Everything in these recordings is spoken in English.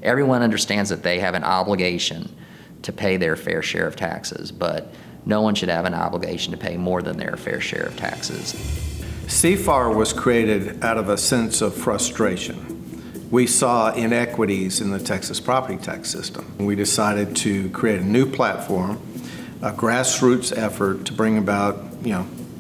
Everyone understands that they have an obligation to pay their fair share of taxes, but no one should have an obligation to pay more than their fair share of taxes. CFAR was created out of a sense of frustration. We saw inequities in the Texas property tax system. We decided to create a new platform, a grassroots effort to bring about,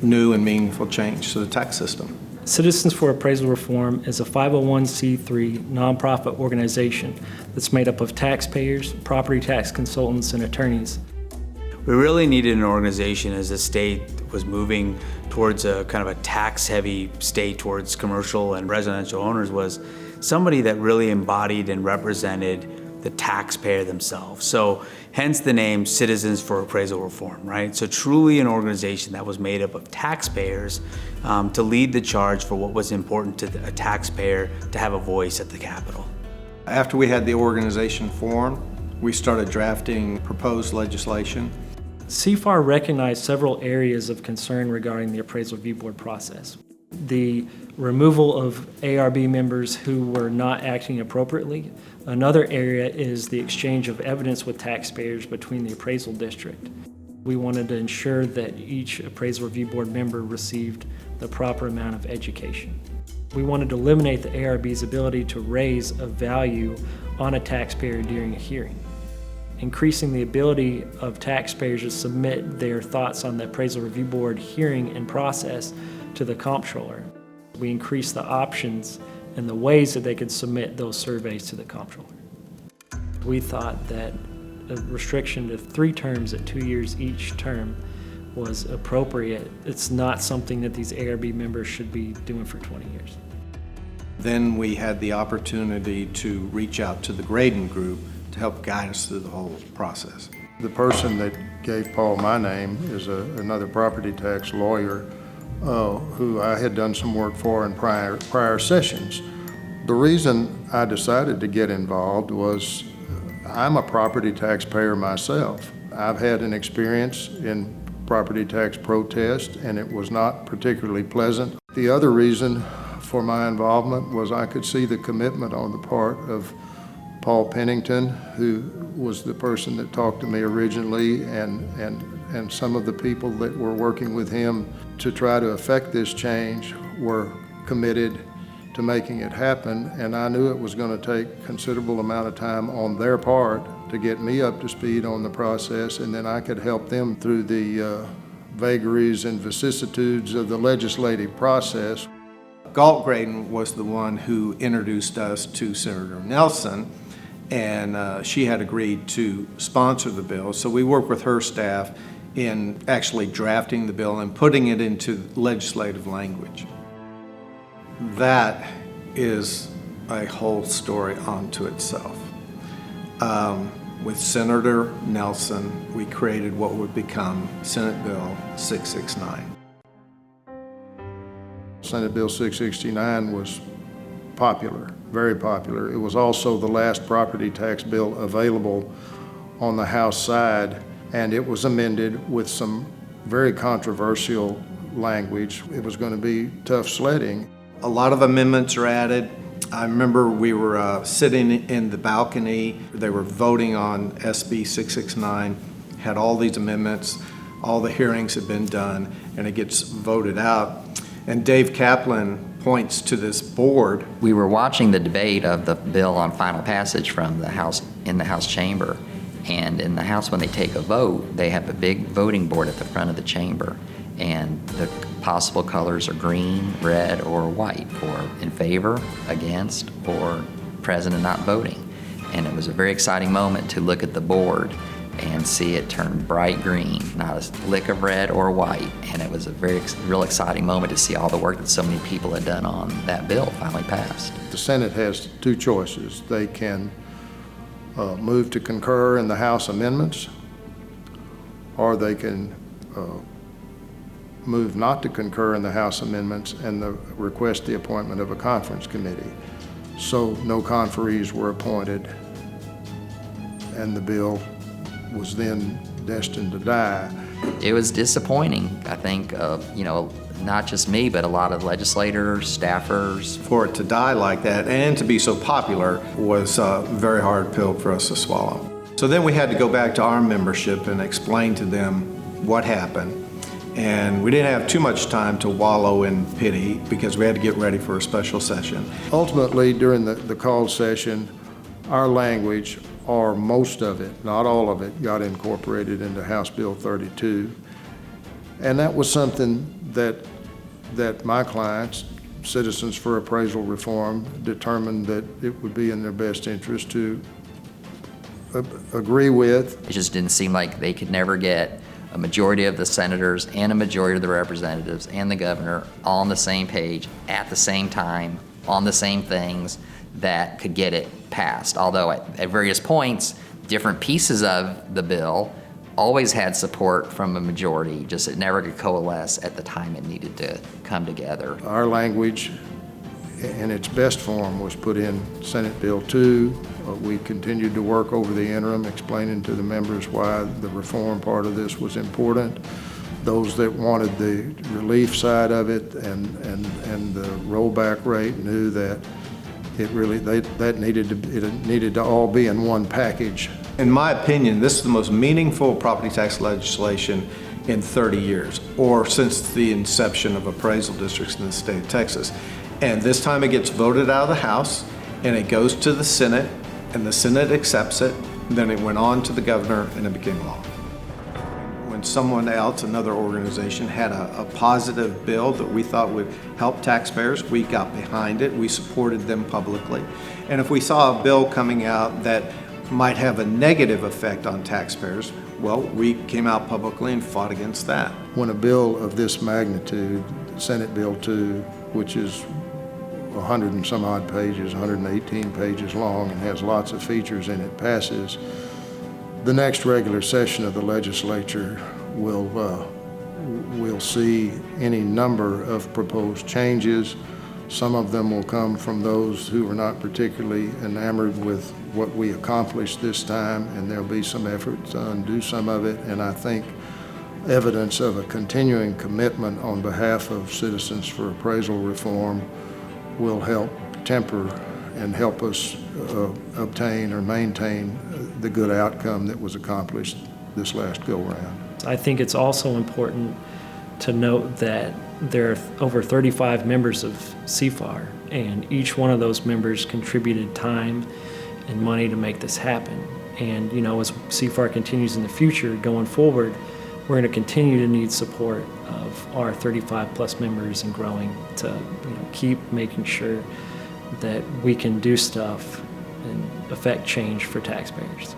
new and meaningful change to the tax system. Citizens for Appraisal Reform is a 501c3 nonprofit organization that's made up of taxpayers, property tax consultants, and attorneys. We really needed an organization as the state was moving towards a kind of a tax-heavy state towards commercial and residential owners, was somebody that really embodied and represented the taxpayer themselves. So hence the name Citizens for Appraisal Reform, right? So truly an organization that was made up of taxpayers to lead the charge for what was important to a taxpayer to have a voice at the Capitol. After we had the organization formed, we started drafting proposed legislation. CFAR recognized several areas of concern regarding the Appraisal Review Board process. The removal of ARB members who were not acting appropriately. Another area is the exchange of evidence with taxpayers between the appraisal district. We wanted to ensure that each Appraisal Review Board member received the proper amount of education. We wanted to eliminate the ARB's ability to raise a value on a taxpayer during a hearing. Increasing the ability of taxpayers to submit their thoughts on the Appraisal Review Board hearing and process to the comptroller. We increased the options and the ways that they could submit those surveys to the comptroller. We thought that a restriction to 3 terms at 2 years each term was appropriate. It's not something that these ARB members should be doing for 20 years. Then we had the opportunity to reach out to the Graydon Group to help guide us through the whole process. The person that gave Paul my name is another property tax lawyer who I had done some work for in prior sessions. The reason I decided to get involved was I'm a property taxpayer myself. I've had an experience in property tax protest, and it was not particularly pleasant. The other reason for my involvement was I could see the commitment on the part of Paul Pennington, who was the person that talked to me originally, and some of the people that were working with him to try to affect this change were committed to making it happen, and I knew it was going to take a considerable amount of time on their part to get me up to speed on the process, and then I could help them through the vagaries and vicissitudes of the legislative process. Galt Graydon was the one who introduced us to Senator Nelson, and she had agreed to sponsor the bill. So we worked with her staff in actually drafting the bill and putting it into legislative language. That is a whole story unto itself. With Senator Nelson, we created what would become Senate Bill 669. Senate Bill 669 was popular, very popular. It was also the last property tax bill available on the House side, and it was amended with some very controversial language. It was going to be tough sledding. A lot of amendments are added. I remember we were sitting in the balcony. They were voting on SB 669, had all these amendments, all the hearings had been done, and it gets voted out. And Dave Kaplan points to this board. We were watching the debate of the bill on final passage from the House, in the House chamber. And in the House, when they take a vote, they have a big voting board at the front of the chamber. And the possible colors are green, red, or white, for in favor, against, or present and not voting. And it was a very exciting moment to look at the board and see it turn bright green, not a lick of red or white. And it was a real exciting moment to see all the work that so many people had done on that bill finally passed. The Senate has 2 choices. They can move to concur in the House amendments, or they can move not to concur in the House amendments and request the appointment of a conference committee. So no conferees were appointed, and the bill was then destined to die. It was disappointing, I think, not just me, but a lot of legislators, staffers. For it to die like that and to be so popular was a very hard pill for us to swallow. So then we had to go back to our membership and explain to them what happened. And we didn't have too much time to wallow in pity because we had to get ready for a special session. Ultimately, during the called session, our language, or most of it, not all of it, got incorporated into House Bill 32. And that was something that my clients, Citizens for Appraisal Reform, determined that it would be in their best interest to agree with. It just didn't seem like they could never get a majority of the senators and a majority of the representatives and the governor all on the same page at the same time on the same things that could get it passed. Although at various points, different pieces of the bill always had support from a majority, just it never could coalesce at the time it needed to come together. Our language in its best form was put in Senate Bill 2. We continued to work over the interim, explaining to the members why the reform part of this was important. Those that wanted the relief side of it and the rollback rate knew that it needed to all be in one package. In my opinion, this is the most meaningful property tax legislation in 30 years, or since the inception of appraisal districts in the state of Texas. And this time it gets voted out of the House, and it goes to the Senate, and the Senate accepts it, and then it went on to the governor, and it became law. When someone else, another organization, had a positive bill that we thought would help taxpayers, we got behind it, we supported them publicly. And if we saw a bill coming out that might have a negative effect on taxpayers, well, we came out publicly and fought against that. When a bill of this magnitude, Senate Bill 2, which is 100 and some odd pages, 118 pages long, and has lots of features in it, passes, the next regular session of the legislature will see any number of proposed changes. Some of them will come from those who are not particularly enamored with what we accomplished this time, and there'll be some effort to undo some of it. And I think evidence of a continuing commitment on behalf of Citizens for Appraisal Reform will help temper and help us obtain or maintain the good outcome that was accomplished this last go-round. I think it's also important to note that there are over 35 members of CFAR, and each one of those members contributed time and money to make this happen. And, as CFAR continues in the future, going forward, we're going to continue to need support of our 35 plus members and growing to keep making sure that we can do stuff and affect change for taxpayers.